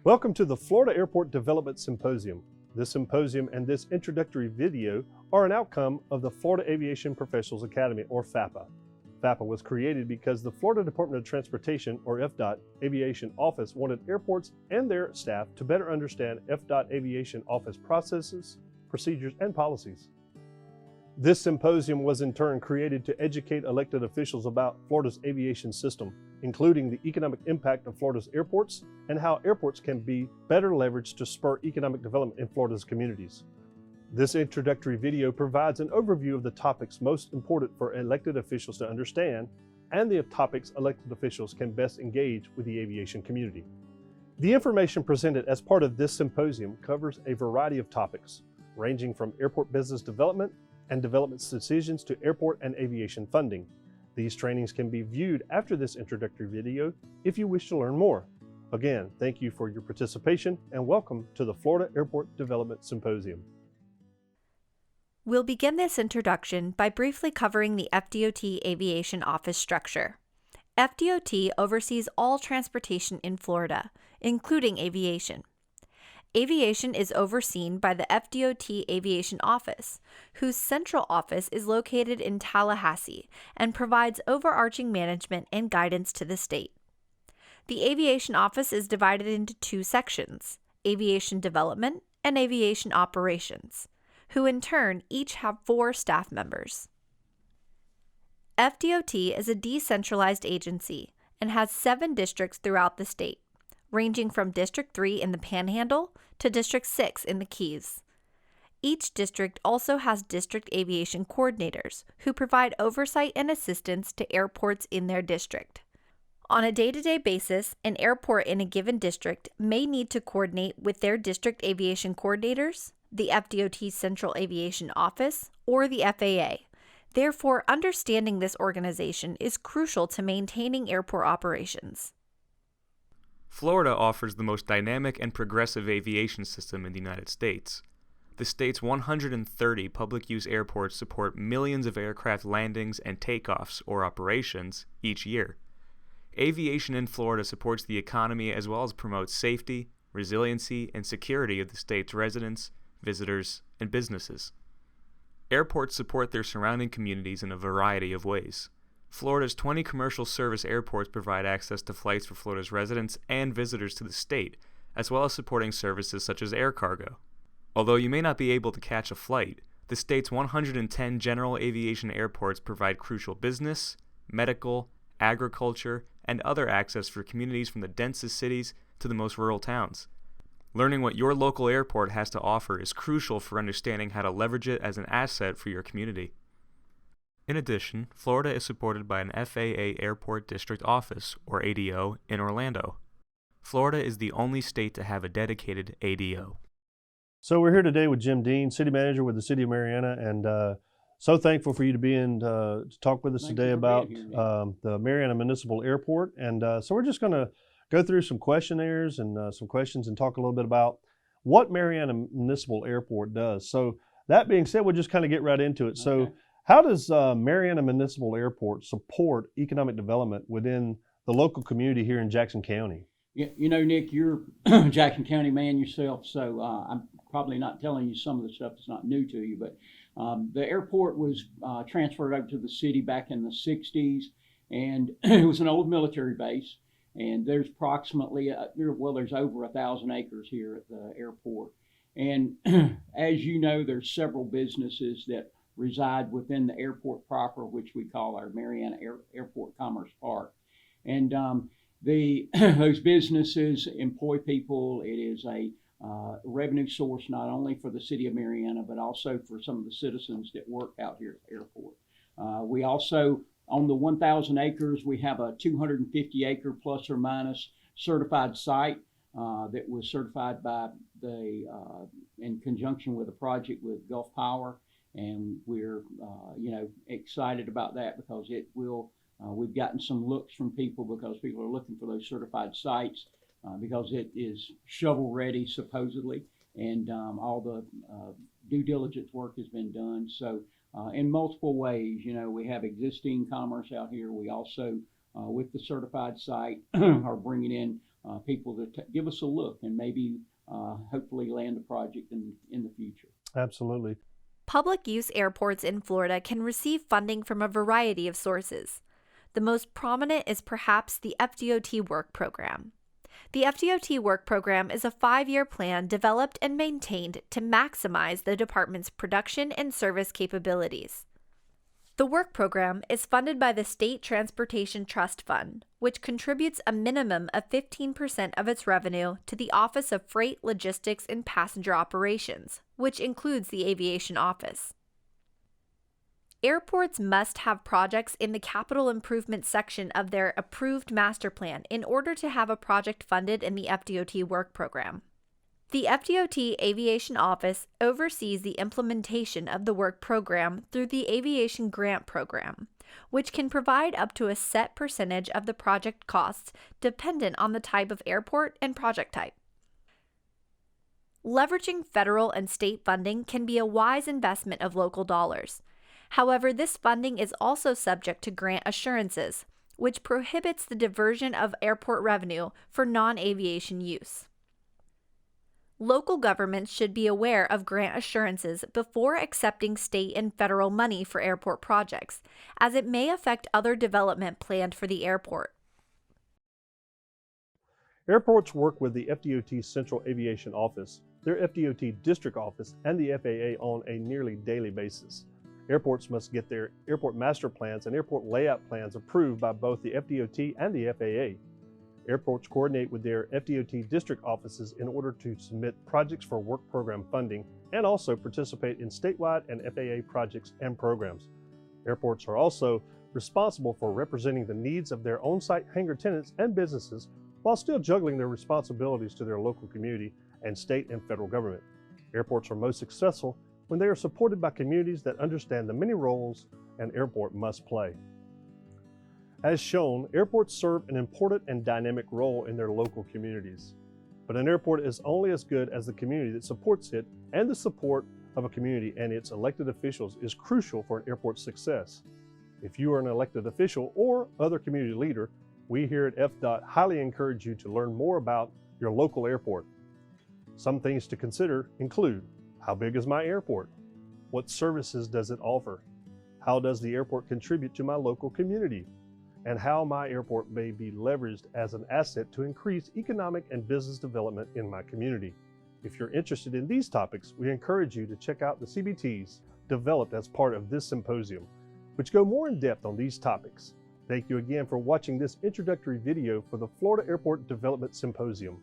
Welcome to the Florida Airport Development Symposium. This symposium and this introductory video are an outcome of the Florida Aviation Professionals Academy, or FAPA. FAPA was created because the Florida Department of Transportation, or Fdot, Aviation Office wanted airports and their staff to better understand Fdot Aviation Office processes, procedures, and policies. This symposium was in turn created to educate elected officials about Florida's aviation system, including the economic impact of Florida's airports and how airports can be better leveraged to spur economic development in Florida's communities. This introductory video provides an overview of the topics most important for elected officials to understand and the topics elected officials can best engage with the aviation community. The information presented as part of this symposium covers a variety of topics, ranging from airport business development and development decisions to airport and aviation funding. These trainings can be viewed after this introductory video if you wish to learn more. Again, thank you for your participation and welcome to the Florida Airport Development Symposium. We'll begin this introduction by briefly covering the FDOT Aviation Office structure. FDOT oversees all transportation in Florida, including aviation. Aviation is overseen by the FDOT Aviation Office, whose central office is located in Tallahassee and provides overarching management and guidance to the state. The Aviation Office is divided into two sections, Aviation Development and Aviation Operations, who in turn each have 4 staff members. FDOT is a decentralized agency and has 7 districts throughout the state, ranging from District 3 in the Panhandle to District 6 in the Keys. Each district also has district aviation coordinators who provide oversight and assistance to airports in their district. On a day-to-day basis, an airport in a given district may need to coordinate with their district aviation coordinators, the FDOT Central Aviation Office, or the FAA. Therefore, understanding this organization is crucial to maintaining airport operations. Florida offers the most dynamic and progressive aviation system in the United States. The state's 130 public-use airports support millions of aircraft landings and takeoffs, or operations, each year. Aviation in Florida supports the economy as well as promotes safety, resiliency, and security of the state's residents, visitors, and businesses. Airports support their surrounding communities in a variety of ways. Florida's 20 commercial service airports provide access to flights for Florida's residents and visitors to the state, as well as supporting services such as air cargo. Although you may not be able to catch a flight, the state's 110 general aviation airports provide crucial business, medical, agriculture, and other access for communities from the densest cities to the most rural towns. Learning what your local airport has to offer is crucial for understanding how to leverage it as an asset for your community. In addition, Florida is supported by an FAA Airport District Office, or ADO, in Orlando. Florida is the only state to have a dedicated ADO. So we're here today with Jim Dean, City Manager with the City of Marion, and so thankful for you to be in to talk with us today about the Marion Municipal Airport. And so we're just going to go through some questionnaires and some questions and talk a little bit about what Marion Municipal Airport does. So that being said, we'll just kind of get right into it. Okay. So how does Marion Municipal Airport support economic development within the local community here in Jackson County? Yeah, you know, Nick, you're a Jackson County man yourself, so I'm probably not telling you some of the stuff that's not new to you, but the airport was transferred over to the city back in the 60s, and it was an old military base, and there's approximately, there's over 1,000 acres here at the airport. And as you know, there's several businesses that reside within the airport proper, which we call our Marion Airport Commerce Park. And those businesses employ people. It is a revenue source not only for the city of Marion, but also for some of the citizens that work out here at the airport. We also, on the 1,000 acres, we have a 250 acre plus or minus certified site that was certified by in conjunction with a project with Gulf Power. And we're, excited about that because it will, we've gotten some looks from people because people are looking for those certified sites because it is shovel ready supposedly, and all the due diligence work has been done. So in multiple ways, we have existing commerce out here. We also, with the certified site, are bringing in people to give us a look and maybe hopefully land a project in the future. Absolutely. Public use airports in Florida can receive funding from a variety of sources. The most prominent is perhaps the Fdot Work Program. The Fdot Work Program is a 5-year plan developed and maintained to maximize the department's production and service capabilities. The work program is funded by the State Transportation Trust Fund, which contributes a minimum of 15% of its revenue to the Office of Freight, Logistics, and Passenger Operations, which includes the Aviation Office. Airports must have projects in the capital improvement section of their approved master plan in order to have a project funded in the Fdot work program. The Fdot Aviation Office oversees the implementation of the work program through the Aviation Grant Program, which can provide up to a set percentage of the project costs dependent on the type of airport and project type. Leveraging federal and state funding can be a wise investment of local dollars. However, this funding is also subject to grant assurances, which prohibits the diversion of airport revenue for non-aviation use. Local governments should be aware of grant assurances before accepting state and federal money for airport projects, as it may affect other development planned for the airport. Airports work with the Fdot Central Aviation Office, their Fdot District Office, and the FAA on a nearly daily basis. Airports must get their airport master plans and airport layout plans approved by both the Fdot and the FAA. Airports coordinate with their Fdot district offices in order to submit projects for work program funding and also participate in statewide and FAA projects and programs. Airports are also responsible for representing the needs of their on-site hangar tenants and businesses while still juggling their responsibilities to their local community and state and federal government. Airports are most successful when they are supported by communities that understand the many roles an airport must play. As shown, airports serve an important and dynamic role in their local communities. But an airport is only as good as the community that supports it, and the support of a community and its elected officials is crucial for an airport's success. If you are an elected official or other community leader, we here at Fdot highly encourage you to learn more about your local airport. Some things to consider include: how big is my airport? What services does it offer? How does the airport contribute to my local community? And how my airport may be leveraged as an asset to increase economic and business development in my community. If you're interested in these topics, we encourage you to check out the CBTs developed as part of this symposium, which go more in depth on these topics. Thank you again for watching this introductory video for the Florida Airport Development Symposium.